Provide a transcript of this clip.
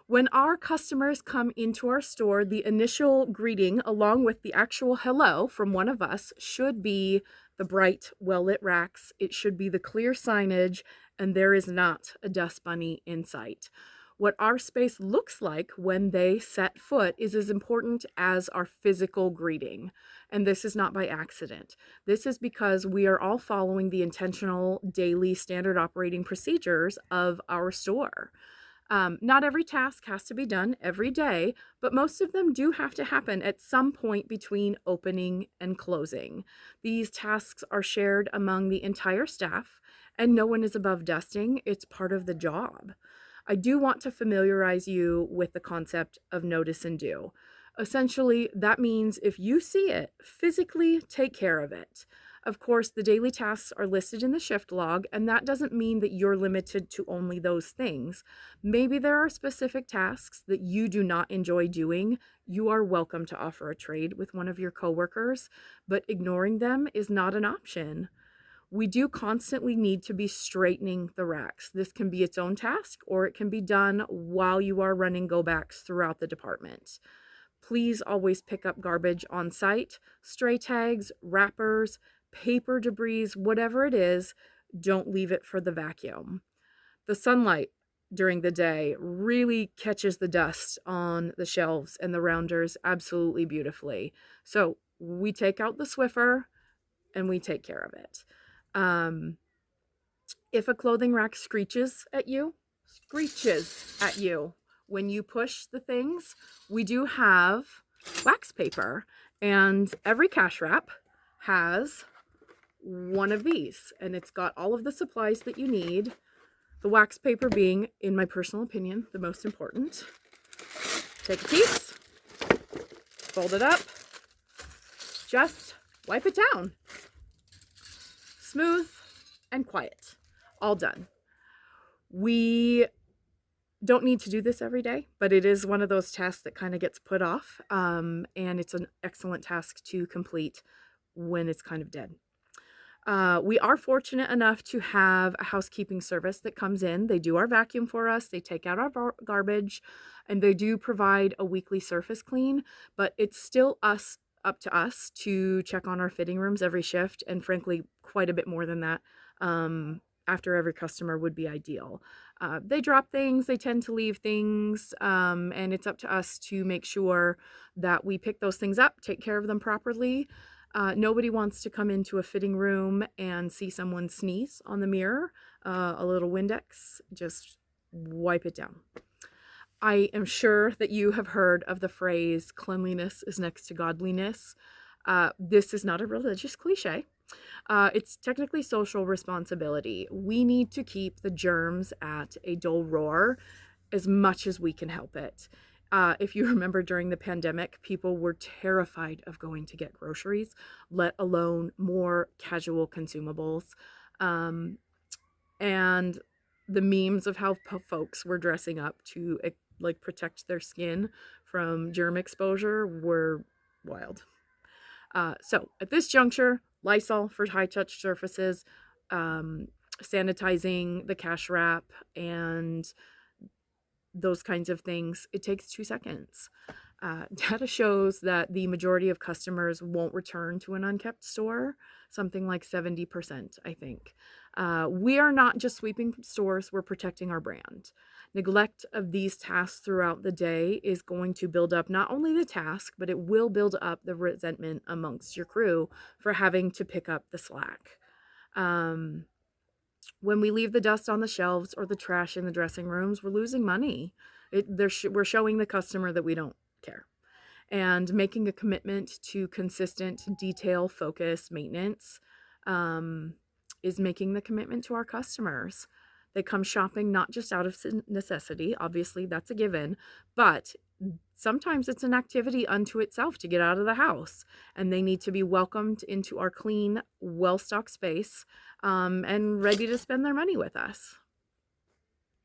When our customers come into our store, the initial greeting, along with the actual hello from one of us, should be the bright, well-lit racks. It should be the clear signage, and there is not a dust bunny in sight. What our space looks like when they set foot is as important as our physical greeting. And this is not by accident. This is because we are all following the intentional daily standard operating procedures of our store. Not every task has to be done every day, but most of them do have to happen at some point between opening and closing. These tasks are shared among the entire staff, and no one is above dusting. It's part of the job. I do want to familiarize you with the concept of notice and do. Essentially, that means if you see it, physically take care of it. Of course, the daily tasks are listed in the shift log, and that doesn't mean that you're limited to only those things. Maybe there are specific tasks that you do not enjoy doing. You are welcome to offer a trade with one of your coworkers, but ignoring them is not an option. We do constantly need to be straightening the racks. This can be its own task, or it can be done while you are running go backs throughout the department. Please always pick up garbage on site, stray tags, wrappers, paper debris, whatever it is. Don't leave it for the vacuum. The sunlight during the day really catches the dust on the shelves and the rounders absolutely beautifully. So we take out the Swiffer and we take care of it. If a clothing rack screeches at you when you push the things, we do have wax paper, and every cash wrap has one of these, and it's got all of the supplies that you need. The wax paper being, in my personal opinion, the most important. Take a piece, fold it up, just wipe it down. Smooth and quiet. All done. We don't need to do this every day, but it is one of those tasks that kind of gets put off, and it's an excellent task to complete when it's kind of dead. We are fortunate enough to have a housekeeping service that comes in. They do our vacuum for us, they take out our garbage, and they do provide a weekly surface clean, but it's still up to us to check on our fitting rooms every shift, and frankly, quite a bit more than that. After every customer would be ideal. They drop things, they tend to leave things, and it's up to us to make sure that we pick those things up, take care of them properly. Nobody wants to come into a fitting room and see someone sneeze on the mirror. A little Windex, just wipe it down. I am sure that you have heard of the phrase, cleanliness is next to godliness. This is not a religious cliche. It's technically social responsibility. We need to keep the germs at a dull roar as much as we can help it. If you remember during the pandemic, people were terrified of going to get groceries, let alone more casual consumables. And the memes of how folks were dressing up to like protect their skin from germ exposure were wild. So at this juncture, Lysol for high-touch surfaces, sanitizing the cash wrap, and those kinds of things, it takes 2 seconds. Data shows that the majority of customers won't return to an unkept store, something like 70%, I think. We are not just sweeping stores, we're protecting our brand. Neglect of these tasks throughout the day is going to build up not only the task, but it will build up the resentment amongst your crew for having to pick up the slack. When we leave the dust on the shelves or the trash in the dressing rooms, we're losing money. We're showing the customer that we don't care. And making a commitment to consistent, detail-focused maintenance is making the commitment to our customers. They come shopping not just out of necessity, obviously that's a given, but sometimes it's an activity unto itself to get out of the house, and they need to be welcomed into our clean, well-stocked space, and ready to spend their money with us.